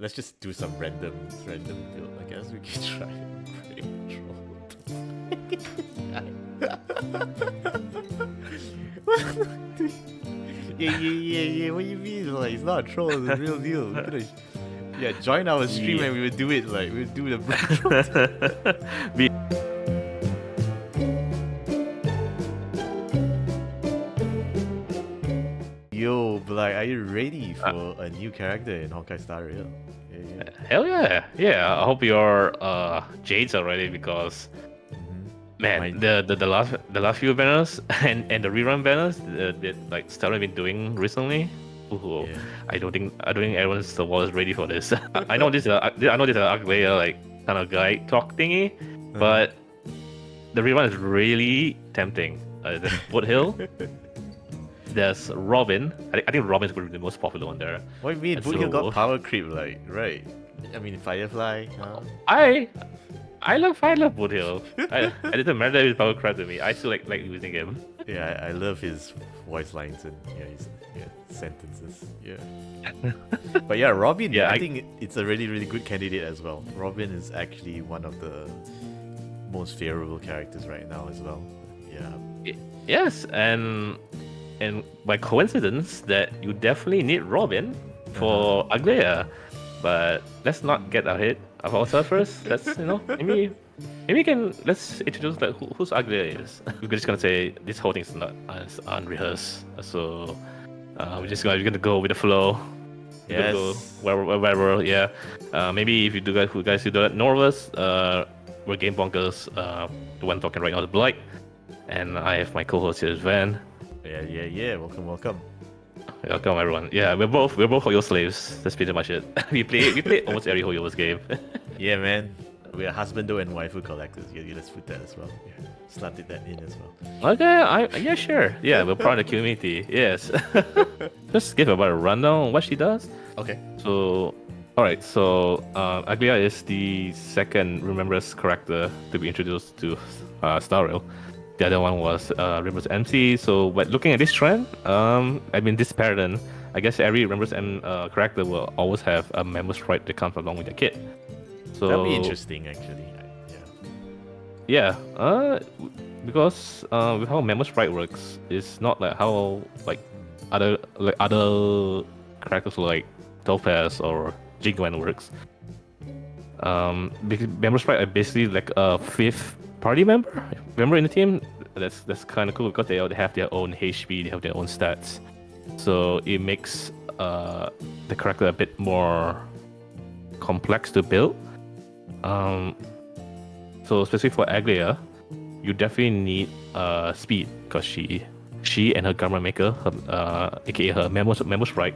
let's just do some random build. I guess we can try brain troll. Yeah. What do you mean? Like, it's not a troll, it's a real deal. Yeah, join our stream and we would do it. Like, we would do the brain troll. Yo, Black, are you ready for a new character in Honkai Star Rail? Yeah. Hell yeah. Yeah, I hope your Jades are ready because man, the last few banners and the rerun banners that like Star Rail been doing recently. Ooh, Yeah. I don't think everyone's the wall is ready for this. I know this Aglaea like kind of guide talk thingy, but the rerun is really tempting. There's Foothill. There's Robin. I think Robin's going to be the most popular one there. What do you mean? Foothill got power creep, like, right? I mean, Firefly. Huh? I love Foothill. It doesn't matter if it's power crap to me. I still like using him. Yeah, I love his voice lines and his sentences. Yeah. But yeah, Robin. Yeah, I think it's a really good candidate as well. Robin is actually one of the most favorable characters right now as well. Yeah. Yes, and by coincidence that you definitely need Robin for Aglaea, but let's not get ahead of ourselves first. Let's maybe let's introduce like who's Aglaea is. We're just gonna say this whole thing's not unrehearsed, so we're gonna go with the flow. Yes. Go wherever. Yeah. Maybe if you guys who don't know us, we're GameBonkerz. The one talking right now is Blake, and I have my co-host here is Van. Yeah. Welcome. Welcome everyone. Yeah, we're both Hoyo slaves. That's pretty much it. we play almost every Hoyo's game. Yeah, man. We're husbando and waifu collectors. Yeah, let's put that as well. Yeah, slotted that in as well. Okay, yeah, sure. Yeah, we're part of the community. Yes. Just give about a rundown on what she does. Okay. So, alright. So, Aglaea is the second remembrance character to be introduced to Star Rail. The other one was Remembrance MC. So, but looking at this trend, this pattern, I guess every Remembrance character will always have a member sprite that comes along with the kit. So that'd be interesting, actually. Yeah. Because with how member sprite works, it's not like how other characters like Topaz or Jigwan works. Because member sprite are basically like a fifth party member in the team. That's kind of cool because they have their own HP, they have their own stats, so it makes the character a bit more complex to build. So especially for Aglaea, you definitely need speed because she and her Garment Maker, aka her member sprite,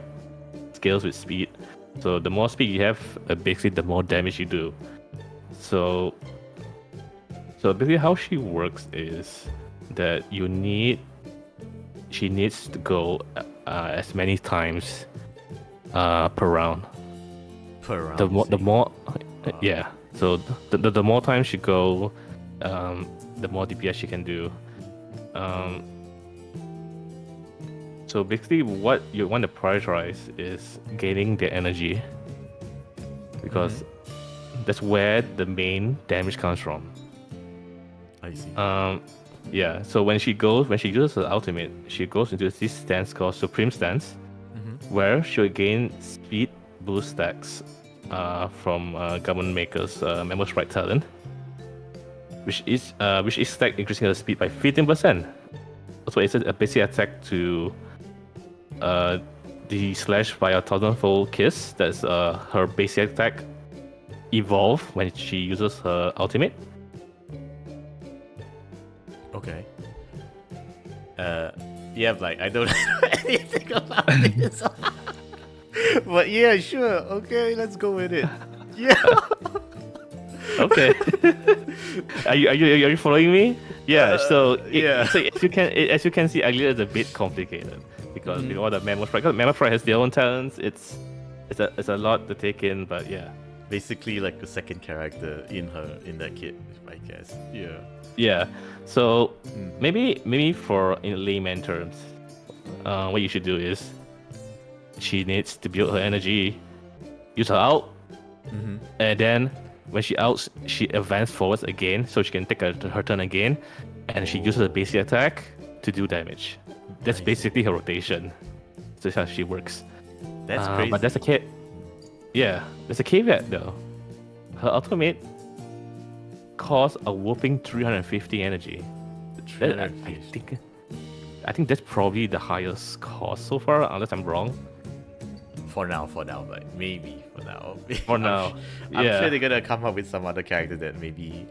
scales with speed. So the more speed you have, basically the more damage you do. So basically how she works is that she needs to go as many times per round. The more yeah. So the more times she go, the more DPS she can do. So basically what you want to prioritize is gaining their energy, because that's where the main damage comes from. I see. Yeah, so when she uses her ultimate, she goes into this stance called Supreme Stance, where she'll gain speed boost stacks from Garment Maker's member sprite talent, which is stack increasing her speed by 15%. So it's a basic attack to the slash by a 1000-fold kiss. That's her basic attack evolve when she uses her ultimate. Okay. Yeah, like I don't know anything about this. But yeah, sure. Okay, let's go with it. Yeah. Okay. Are you following me? Yeah. So yeah. So as you can see, Aglaea is a bit complicated because with all the member sprite. Because member sprite has their own talents. It's a lot to take in, but yeah. Basically, like a second character in that kit, I guess. Yeah. Yeah. So maybe for in layman terms, what you should do is she needs to build her energy, use her out, And then when she outs, she advanced forwards again, so she can take her turn again, and she uses a basic attack to do damage. That's basically her rotation. That's how she works. That's crazy. But there's a caveat though. Her ultimate costs a whopping 350 energy. I think that's probably the highest cost so far, unless I'm wrong. For now, but maybe for now. For now, I'm sure they're gonna come up with some other character that maybe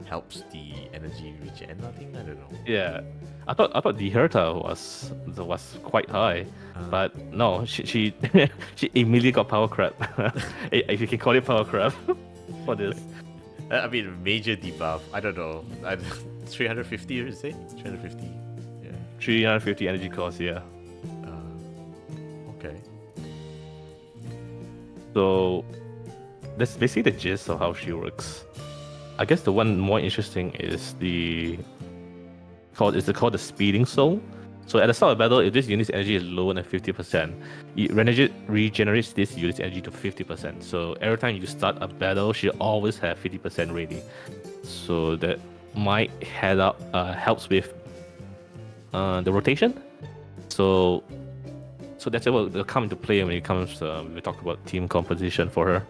helps the energy regen. I don't know. Yeah, I thought the Herta was quite high, but no, she she immediately got power crap. If you can call it power crap for this. I mean, major debuff. I don't know. 350, you say? 350. Yeah. 350 energy cost. Yeah. Okay. So that's basically the gist of how she works. I guess the one more interesting is called the speeding soul. So at the start of battle, if this unit's energy is lower than 50%, it regenerates this unit's energy to 50%. So every time you start a battle, she always have 50% ready. So that might helps with the rotation. So that's what will come into play when it comes we talk about team composition for her.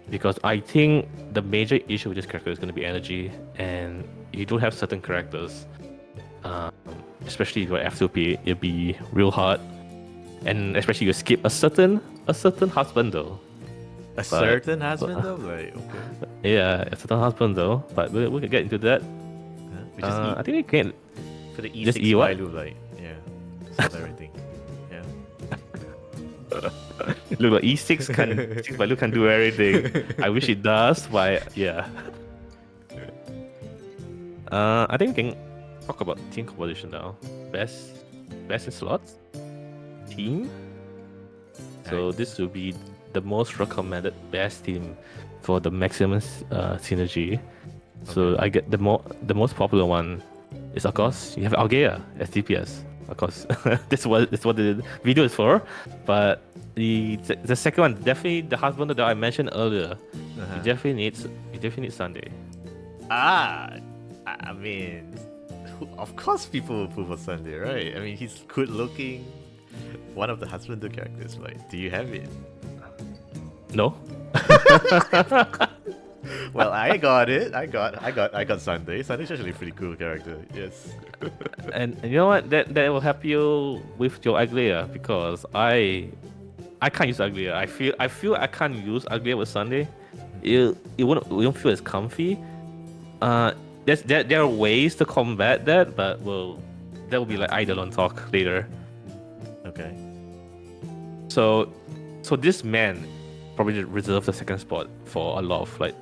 Because I think the major issue with this character is going to be energy, and you do have certain characters, especially if you're F2P, it'll be real hard, and especially you skip a certain husband though. Certain husband though, like okay. Yeah, a certain husband though, but we can get into that. I think we can. For the E6 value, like solve everything. Look, like E6 can do everything. I wish it does, but yeah. I think we can talk about team composition now. Best in slots team. So this will be the most recommended best team for the maximum synergy. So I get the most popular one is, of course, you have Algaea as DPS. Of course, that's what the video is for. But the second one, definitely the husband that I mentioned earlier. You definitely need Sunday. I mean, of course people will pull for Sunday, right? I mean, he's good looking. One of the husband characters. Like, do you have it? No. Well, I got it. I got Sunday. Sunday's actually a pretty cool character. Yes. and you know what? That will help you with your Aglaea, because I can't use Aglaea. I feel I can't use Aglaea with Sunday. It won't feel as comfy. There are ways to combat that, but that will be like Eidolon talk later. Okay. So this man probably reserves the second spot for a lot of like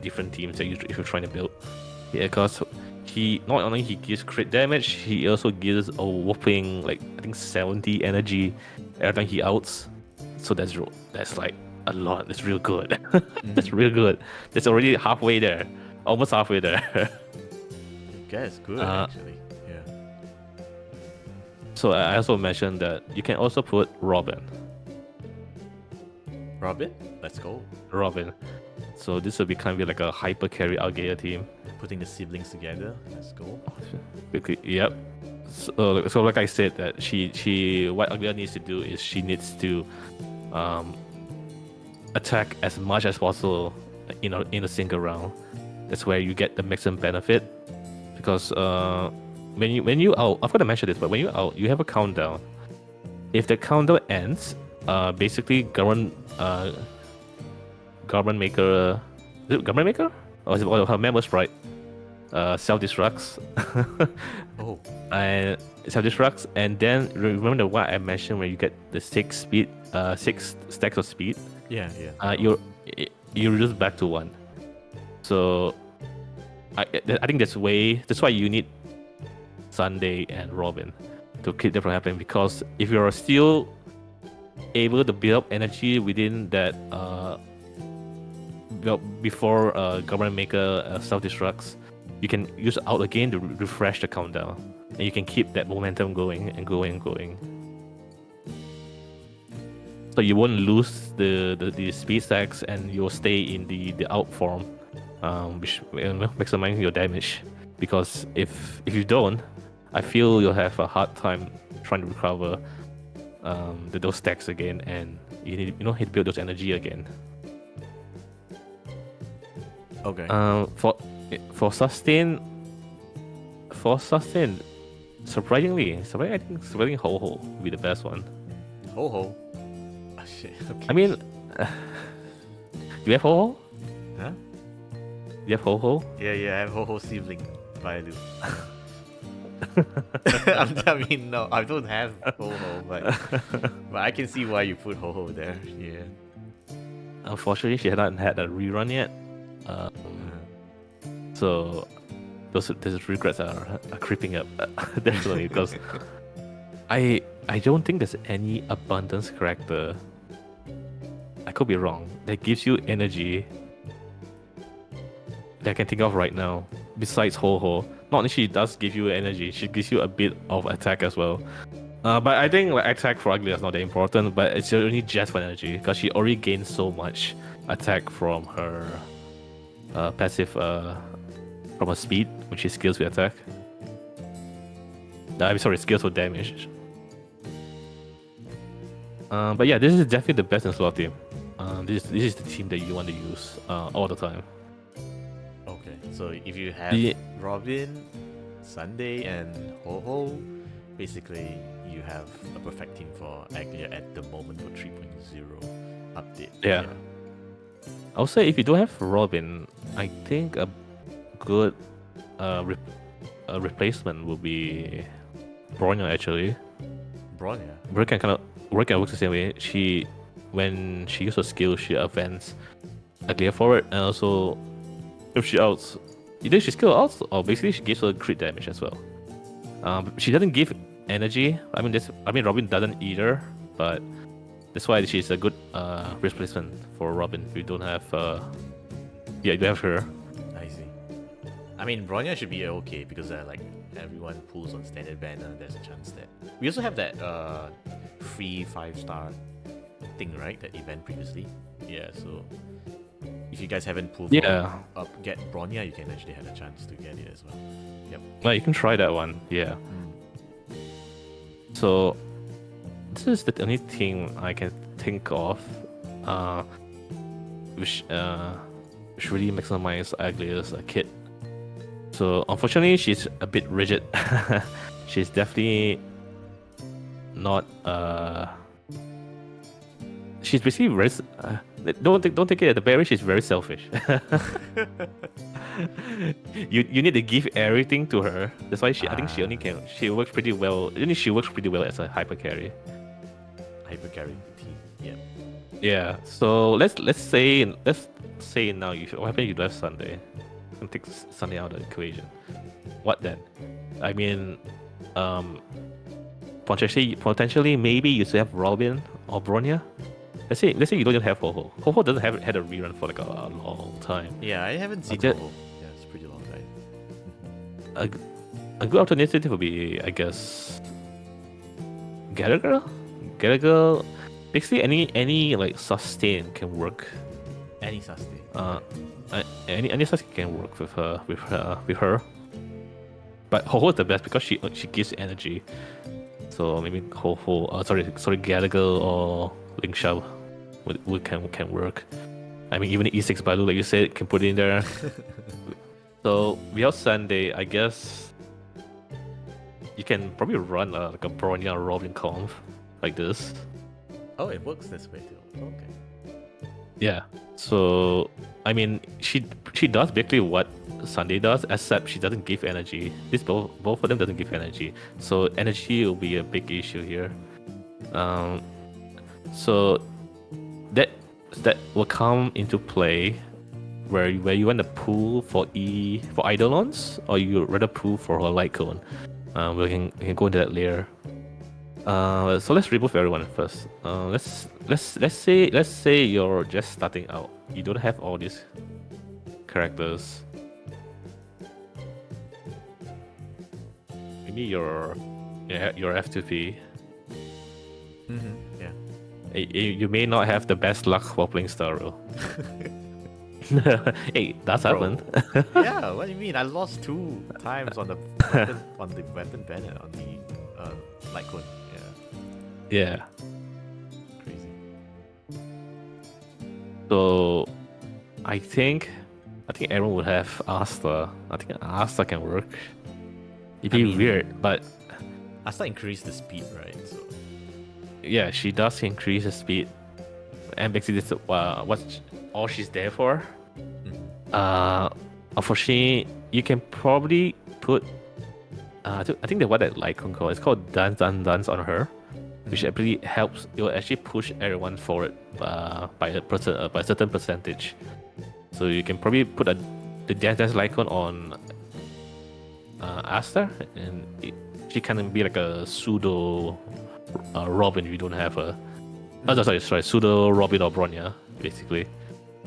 different teams that if you're trying to build. Yeah, because he not only he gives crit damage, he also gives a whopping like I think 70 energy every time he outs. So that's like a lot. That's real good. That's real good. That's already halfway there, almost halfway there. Yeah, it's good actually. Yeah. So I also mentioned that you can also put Robin. Let's go. Robin. So this will be kind of like a Hypercarry Algaea team. Putting the siblings together. Let's go. Yep. So like I said, that she what Aglaea needs to do is she needs to attack as much as possible in a single round. That's where you get the maximum benefit, because when you out, I forgot to mention this, but when you out, you have a countdown. If the countdown ends, basically government maker, is it government maker? Or is it her member sprite? Self-destructs. Oh. And self-destructs, and then remember what I mentioned where you get the 6 stacks of speed. Yeah. You reduce back to 1. So I think that's why you need Sunday and Robin to keep that from happening, because if you're still able to build up energy within that before government maker self-destructs, you can use out again to refresh the countdown, and you can keep that momentum going and going and going. so you won't lose the speed stacks, and you'll stay in the out form, which maximizing your damage. Because if you don't, I feel you'll have a hard time trying to recover those stacks again, and you need to build those energy again. Okay. For sustain, surprisingly, I think surprisingly Ho-Ho would be the best one. Ho-Ho. Oh shit. Okay. I mean, do you have Ho-Ho? Huh? Do you have Ho-Ho? Yeah, I have Ho-Ho sibling. Bailu. I mean, no, I don't have Ho-Ho, but I can see why you put Ho-Ho there. Yeah. Unfortunately, she hadn't had a rerun yet. So those regrets are creeping up definitely, because I don't think there's any abundance character, I could be wrong, that gives you energy that I can think of right now besides Ho-Ho. Not only she does give you energy, she gives you a bit of attack as well. But I think like attack for Aglaea is not that important, but it's only just for energy because she already gains so much attack from her passive, from her speed, which is skills with attack. I'm sorry, skills with damage. But yeah, this is definitely the best in slot team. This is the team that you want to use all the time. Okay, so if you have Robin, Sunday, and Ho-Ho, basically you have a perfect team for Aglaea at the moment for 3.0 update. Yeah. I'll say if you don't have Robin, I think a good replacement will be Bronya actually. Bronya? Bronya works the same way. When she uses her skill, she advances Aglaea forward, and also if she outs, either she skill outs or basically she gives her crit damage as well. She doesn't give energy. I mean Robin doesn't either, but that's why she's a good replacement for Robin. If you don't have you don't have her. I see. I mean Bronya should be okay because like everyone pulls on standard banner. There's a chance that we also have that free 5-star thing, right? That event previously. Yeah, so if you guys haven't pulled up get Bronya, you can actually have a chance to get it as well. Yep. Well, you can try that one. Yeah. So this is the only thing I can think of, which really maximize Aglaea's kit. So unfortunately, she's a bit rigid. She's definitely not. She's basically very. Don't take it at the berry. She's very selfish. you need to give everything to her. That's why I think she works pretty well. She works pretty well as a hypercarry. Hypercarry team. Yeah. Yeah. So let's say now what happens if you drive Sunday? And take Sunday out of the equation. What then? I mean, potentially maybe you still have Robin or Bronya. Let's say you don't even have Ho-Ho. Ho-Ho doesn't have had a rerun for like a long time. Yeah, I haven't seen Ho-Ho. Yeah, it's pretty long time. A good alternative would be, I guess, Gallagher. Basically any like sustain can work. Any sustain. Any sustain can work with her. But Ho-Ho is the best because she gives energy. So maybe Ho-Ho, Gallagher or Ling Shao can work. I mean, even E6 Balu, like you said, can put it in there. So without Sunday, I guess you can probably run like a Bronya or Robin comp like this. Oh, it works this way too. Okay. Yeah. So I mean, she does basically what Sunday does, except she doesn't give energy. Both of them doesn't give energy. So energy will be a big issue here. So that will come into play where you want to pull for Eidolons, or you rather pull for her light cone. We can go into that later. So let's remove everyone first. Let's say you're just starting out. You don't have all these characters. Maybe your F2P. Yeah. You may not have the best luck while playing Starro. Hey, that's Bro. happened. Yeah, what do you mean? I lost 2 times on the weapon Bennett on the light cone. Yeah, Yeah. crazy. So I think everyone would have Asta. I think Asta can work. It'd be weird, but Asta increased the speed, right? So yeah, she does increase the speed, and basically this what's all she's there for. Unfortunately, you can probably put I think the what that Lycon called, it's called dance on her, which actually helps. It will actually push everyone forward by a certain percentage. So you can probably put the dance Lycon on Asta, and she can be like a pseudo Robin if you don't have a. Oh, sorry, pseudo Robin or Bronya, basically.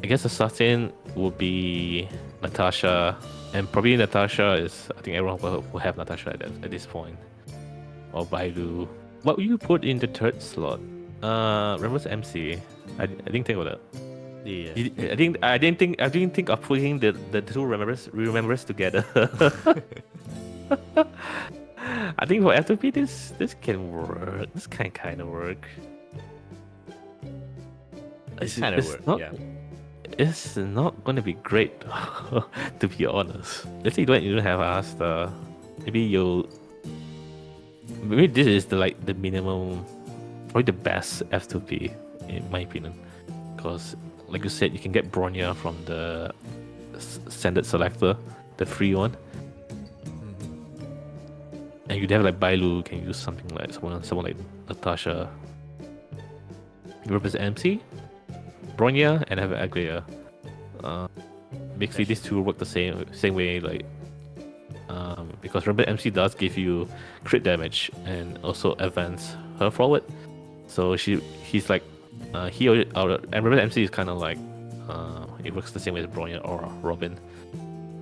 I guess the sustain would be Natasha, and probably Natasha is. I think everyone will have Natasha at this point, or Bailu. What will you put in the third slot? Remembrance MC. I didn't think of that. yeah. I didn't think of putting the two remembrance together. I think for F2P this can work. This can kind of work. It's kind of work. Yeah. It's not gonna be great, to be honest. Let's say you don't have Asta. Maybe this is the minimum, probably the best F2P in my opinion, because like you said, you can get Bronya from the standard selector, the free one, and you'd have like Bailu can use something like someone like Natasha. You represent MC, Bronya, and have Aglaea. Basically, these two work the same way, like because remember MC does give you crit damage and also advance her forward. So he's like and remember MC is kind of like it works the same way as Bronya or Robin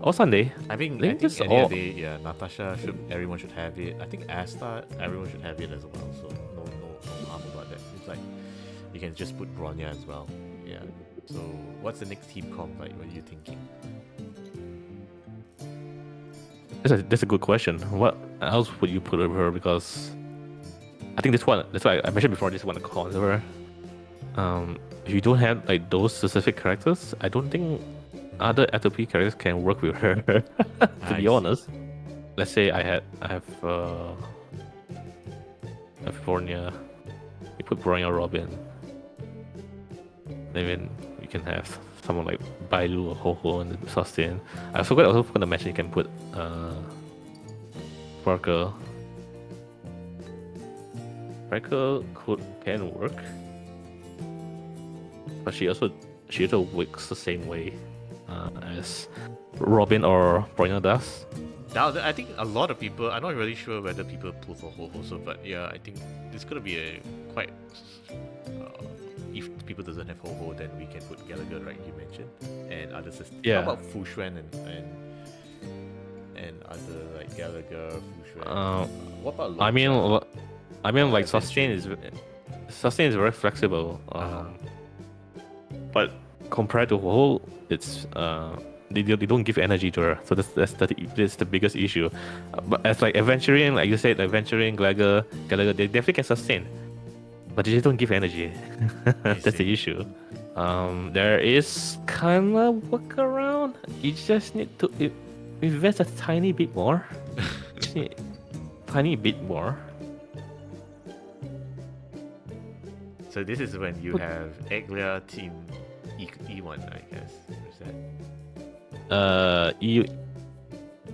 or Sunday. I think any day, yeah, Natasha everyone should have it. I think Asta, everyone should have it as well. So no harm about that. It's like you can just put Bronya as well. Yeah. So what's the next team comp like? What are you thinking? That's a good question. What else would you put over her? Because I think that's why I mentioned before, this one cons over. If you don't have like those specific characters, I don't think other F2P characters can work with her. To be honest, let's say I have Bronya. You put Bronya Robin. Then you can have someone like Bailu or Ho-Ho and sustain. I also forgot to mention you can put Parker. Parker can work, but she also works the same way as Robin or Bronya does. Now, I think a lot of people, I'm not really sure whether people pull for Ho also, but yeah, I think it's gonna be a quite. If people doesn't have Ho-Ho, then we can put Gallagher, right? You mentioned, and other systems. Yeah. How about Fu Xuan and other like Gallagher, Fu Xuan? What about? I mean, like sustain is very flexible. But compared to Ho-Ho, it's they don't give energy to her, so that's the biggest issue. But as like Adventuring, like you said, Adventuring, Gallagher, they definitely can sustain. But they just don't give energy. That's the issue. There is kind of workaround. You just need to invest a tiny bit more. Tiny bit more. So this is when you have Aglaea team E1, I guess. Is that?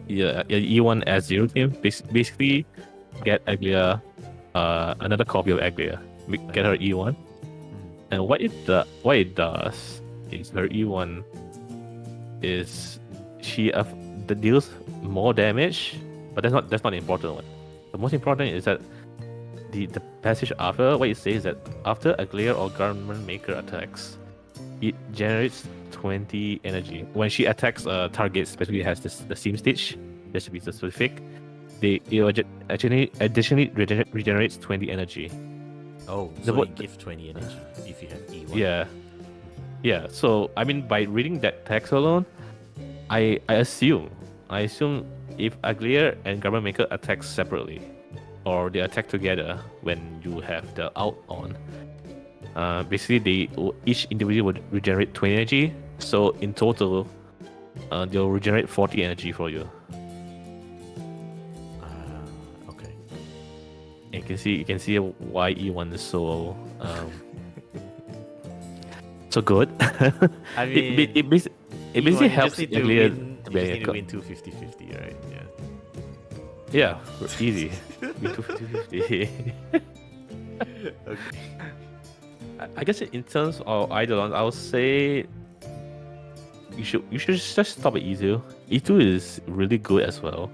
E1 as 0 team. Basically, get Aglaea, another copy of Aglaea. Get her E1, and what it does is her E1 is that deals more damage, but that's not the important one. The most important is that the passage after what it says is that after Aglaea or Garment Maker attacks, it generates 20 energy. When she attacks targets, especially has the Steam Stitch, just to be specific, it additionally regenerates 20 energy. Oh, The so what- you give 20 energy if you have E1. Yeah. Yeah. So I mean, by reading that text alone, I assume if Aglaea and Garment Maker attack separately, or they attack together when you have the out on, basically each individual would regenerate 20 energy. So in total, they'll regenerate 40 energy for you. Okay. And you can see why E1 is so so good. I mean, it basically you helps just need to Aglaea win. to You be just a need to co- win 250-50, right? Yeah. Yeah, easy. Be 250. Okay. I guess in terms of Eidolon, I would say you should just stop at E2. E2 is really good as well.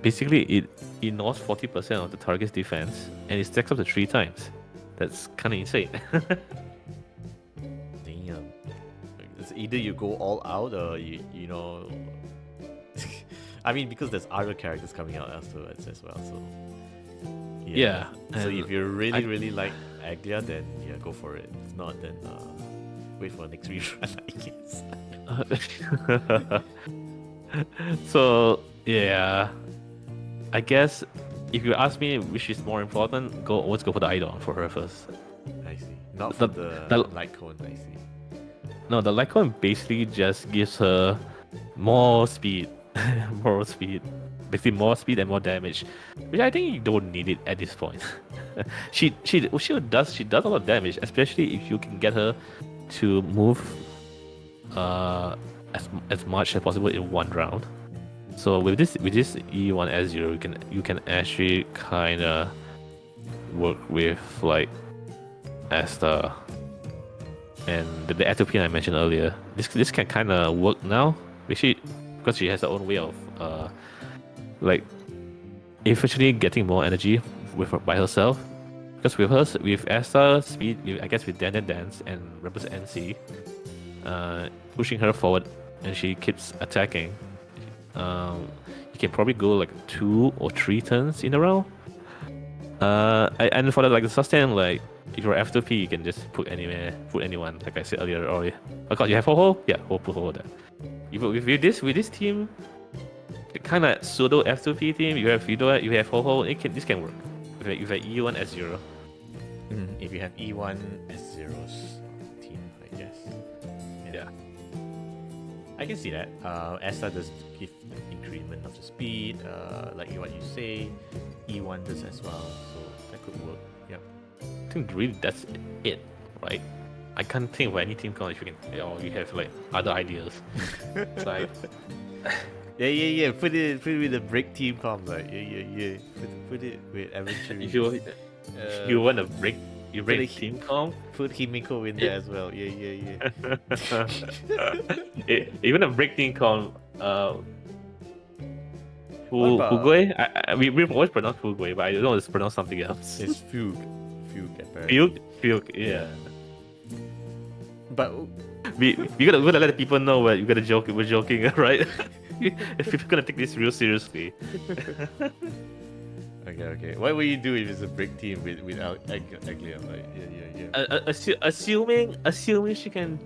Basically, it ignores 40% of the target's defense and it stacks up to 3 times. That's kind of insane. Damn. It's either you go all out or you know. I mean, because there's other characters coming out afterwards as well, so. Yeah. So and if you really like Aglaea, then yeah, go for it. If not, then wait for the next rerun, I guess. So yeah, I guess if you ask me which is more important, always go for the Eidolon for her first. I see. Not for the light cone, I see. No, the Lycon basically just gives her more speed, more speed, basically more speed and more damage, which I think you don't need it at this point. she does a lot of damage, especially if you can get her to move as much as possible in one round. So with this E1 S0, you can actually kind of work with like Asta and the F2P I mentioned earlier. This can kind of work now, basically because she has her own way of like efficiently getting more energy by herself. Because with Asta speed, I guess with Dance and Rebels NC, pushing her forward, and she keeps attacking. You can probably go like 2 or 3 turns in a row. And for the sustain, like if you're F2P, you can just put anyone, like I said earlier. Or oh god, you have Ho-Ho? Yeah, put Ho-Ho there. With this team, kind of pseudo F2P team, you have Ho-Ho. This can work. If you have E1 S0. If you have E1 S0's team, I guess. Yeah. I can see that. Asta does give increment of the speed, like what you say. E1 does as well, so that could work. Yep. I think really that's it, right? I can't think of any team count if you can, or you have like other ideas. It's like yeah. Put it with the break team comp, like yeah. Put it with adventure. if you want to break team comp, put Himiko in there as well. Yeah. Even a break team comp, What Fugui? We've always pronounced Fugui, but I don't know it's pronounced something else. It's Fugue apparently. Fugue, yeah. But we gotta let the people know we're joking, right? If people gonna take this real seriously. Okay. What will you do if it's a break team with Aglaea? Like, yeah. Assuming she can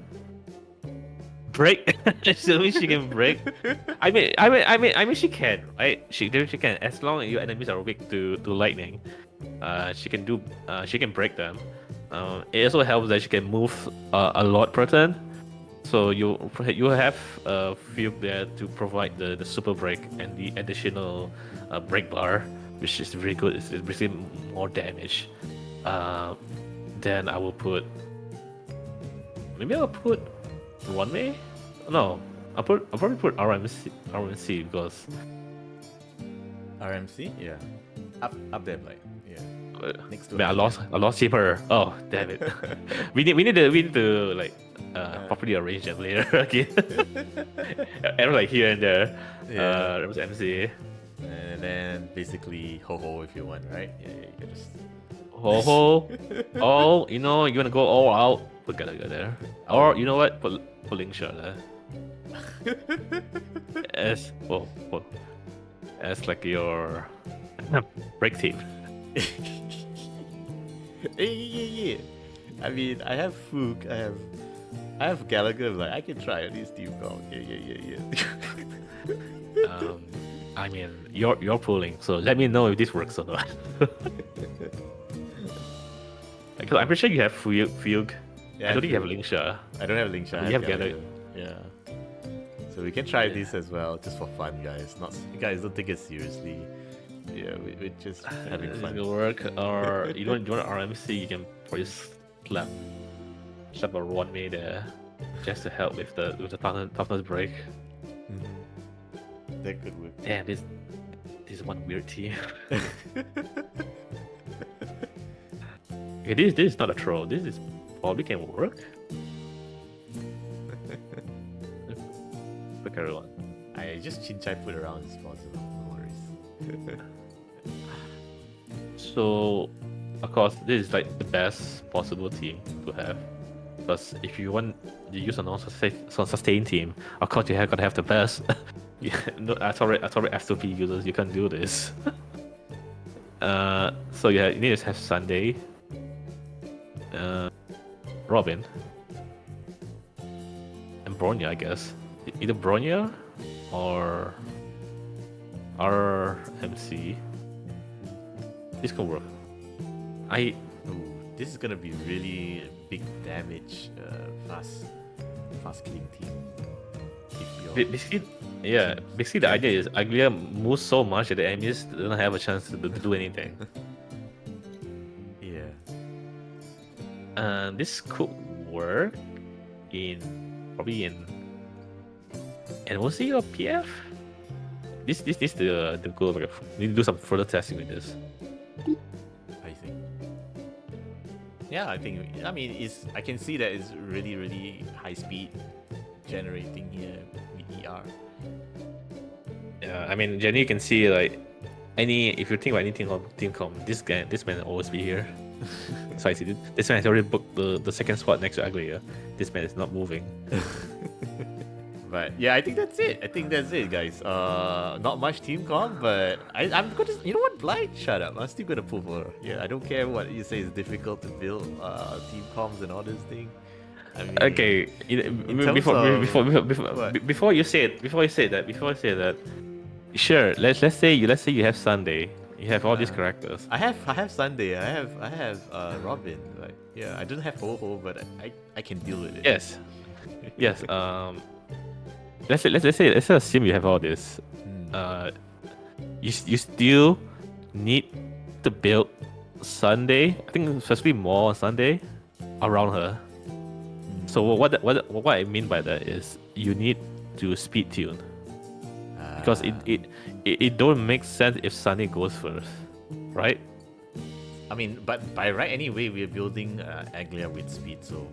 break. Assuming she can break. I mean she can, right? She can, as long as your enemies are weak to lightning. She can break them. It also helps that she can move a lot per turn. So you have a few there to provide the super break and the additional break bar, which is really good. It's basically more damage. Then I'll put one way. No, I'll probably put RMC because RMC, yeah, up there, like next to. Man, I lost Keeper. Oh damn it! we need to like properly arrange them later again. And like here and there. There was MC. And then basically Ho-Ho if you want, right? Yeah, you can just. Ho-Ho. Oh, you wanna go all out? Put Galaga there. Or you know what? Put Lingsha there. As like your break team. Yeah. I mean, I have Fook, I have Gallagher, but I can try at least team comp. Yeah. I mean, you're pulling, so let me know if this works or not. Because I'm pretty sure you have Fugue. Yeah, I don't think you have Lingsha. I don't have Lingsha. You have Gallagher. Yeah. So we can try this as well, just for fun, guys. Not guys, don't take it seriously. Yeah, we're just having It's fun. gonna work, or you want RMC, you can probably slap a runway there, just to help with the toughness break. That could work. Damn, this is one weird team. Okay, this is not a troll. This is probably can work. Hypercarry one. I just chin-chai put around is possible. No worries. So, of course, this is like the best possible team to have. Because if you want to use a non-sustain team, of course you have gotta have the best. Yeah, no, I told F2P users you can't do this. So yeah, you need to have Sunday, Robin, and Bronya, I guess. Either Bronya or RMC. This can work. Ooh, this is gonna be really big damage, fast killing team. Basically, the idea is Aglaea moves so much that the enemies don't have a chance to do anything. Yeah. And this could work probably in NOC or PF. This needs to go like need to do some further testing with this. I think. Yeah, I mean, I can see that it's really high speed generating here with ER. Yeah, I mean, Jenny, you can see like if you think about anything on team comp, this man will always be here. So I see this man has already booked the second spot next to Aglaea. This man is not moving. But yeah, I think that's it. Guys. Not much team comp, but I'm gonna. You know what, Blind? Shut up. I'm still gonna pull for her. Yeah, I don't care what you say is difficult to build team comps and all this thing. I mean, Okay, before you say that, sure. Let's say you have Sunday. You have all these characters. I have Sunday. I have Robin. Like, yeah, I don't have Ho-Ho, but I can deal with it. Yes. Let's say assume you have all this. You still need to build Sunday. I think especially more on Sunday around her. So what I mean by that is you need to speed tune, because it don't make sense if Sunny goes first, right? I mean, but by right anyway, we're building Aglaea with speed, so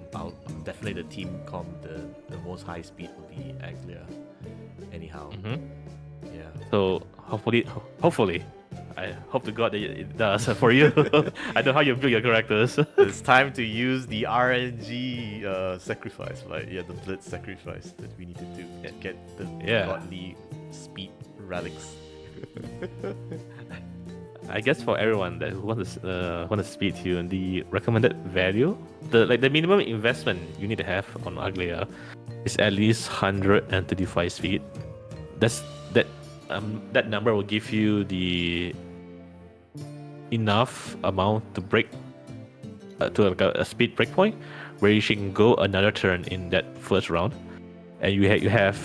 definitely the team comp, the most high speed will be Aglaea. Anyhow, yeah. So hopefully, I hope to God that it does for you. I know how you build your characters. It's time to use the RNG sacrifice, like the blitz sacrifice that we need to do to get the godly speed relics. I guess for everyone that who wants to speed tune, the recommended value, the minimum investment you need to have on Aglaea is at least 135 speed. That number will give you the enough amount to break to like a speed breakpoint where you can go another turn in that first round, and you have.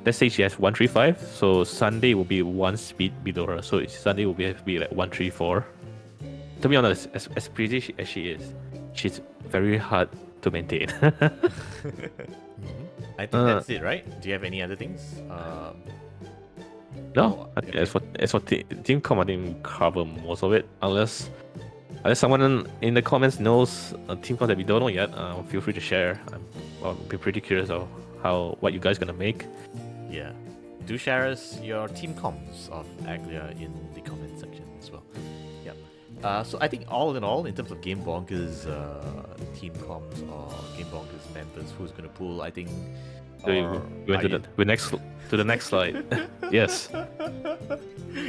Let's say she has 135, so Sunday will be one speed below her. So Sunday will be like 134. To be honest, as pretty as she is, she's very hard to maintain. I think that's it, right? Do you have any other things? No, as for team comp, I think we cover most of it. Unless someone in the comments knows a team comp that we don't know yet, feel free to share. I'll be pretty curious of what you guys gonna make. Yeah, do share us your team comps of Aglaea in the comment section as well. Yep. So I think all in all, in terms of GameBonkerz team comps or GameBonkerz members, who's gonna pull? I think. We went to the next slide. Yes.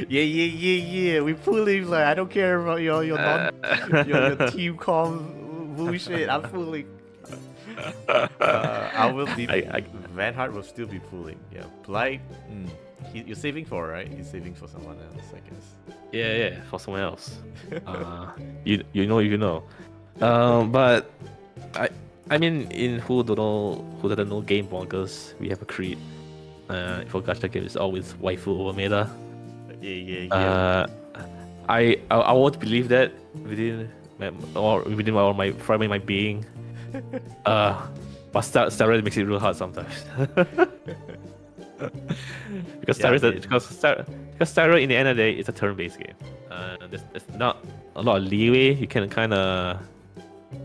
Yeah. We pulling. Like, I don't care about your team com bullshit. I'm pulling. I will be. Van Hart will still be pulling. Yeah, Blight. You're saving for, right? He's saving for someone else, I guess. Yeah, for someone else. You know. But I mean, in who doesn't know Game Bonkers, we have a creed. For gacha games, it's always waifu over meta. Yeah. I won't believe that within my being. But Star makes it real hard sometimes. because Star in the end of the day, it's a turn-based game. There's not a lot of leeway you can kind of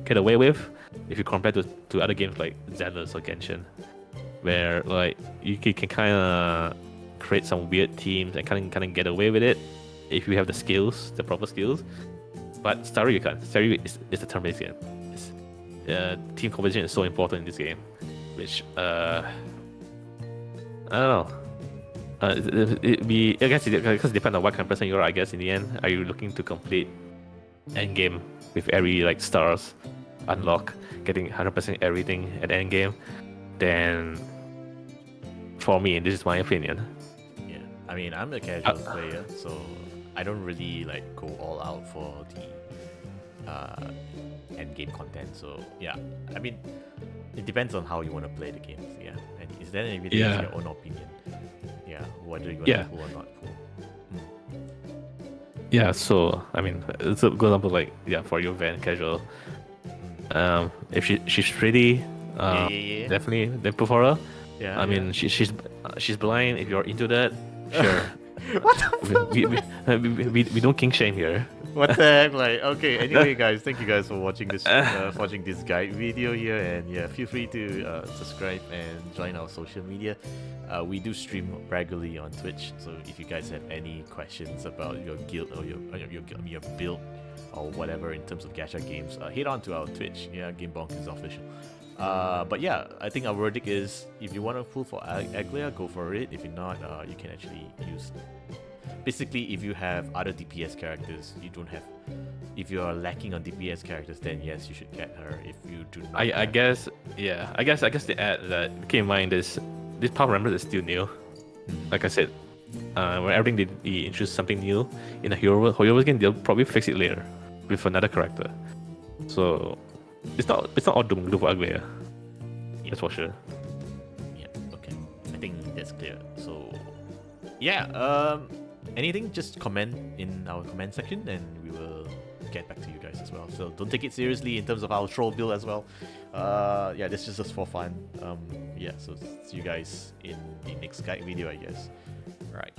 get away with if you compare to other games like Xenos or Genshin, where like you can kind of create some weird teams and kind of get away with it if you have the skills, the proper skills. But Star you can't. Star is a turn-based game. Team composition is so important in this game, which I don't know. I guess it depends on what kind of person you are. I guess in the end, are you looking to complete end game with every like stars unlock, getting 100% everything at end game? Then for me, this is my opinion. Yeah, I mean, I'm a casual player, so I don't really like go all out for the end game content. So yeah, I mean, it depends on how you want to play the games. Yeah, and is there any your own opinion? Yeah, whether you want to pull or not pull. Yeah, so I mean, it's a good example. Like, for your Van casual, if she's pretty, definitely they pull for her. Yeah, I mean, she's blind. If you're into that, sure. What the fuck? We don't king shame here. What the heck? Like, okay. Anyway, guys, thank you guys for watching this guide video here, and yeah, feel free to subscribe and join our social media. We do stream regularly on Twitch, so if you guys have any questions about your guild or your build or whatever in terms of gacha games, head on to our Twitch. Yeah, GameBonkerz Official. But yeah, I think our verdict is if you want to pull for Aglaea, go for it. If you're not, you can actually use. Basically, if you have other DPS characters, you don't have. If you are lacking on DPS characters, then yes, you should get her. If you do not, I guess the add that keep in mind is this power remembrance is still new. Like I said, when everything they introduce something new in a hero game, they'll probably fix it later with another character. So it's not all doom and gloom for Aglaea. That's for sure. Yeah. Okay. I think that's clear. So yeah. Anything? Just comment in our comment section, and we will get back to you guys as well. So don't take it seriously in terms of our troll build as well. Yeah, this is just for fun. Yeah. So see you guys in the next guide video, I guess. All right.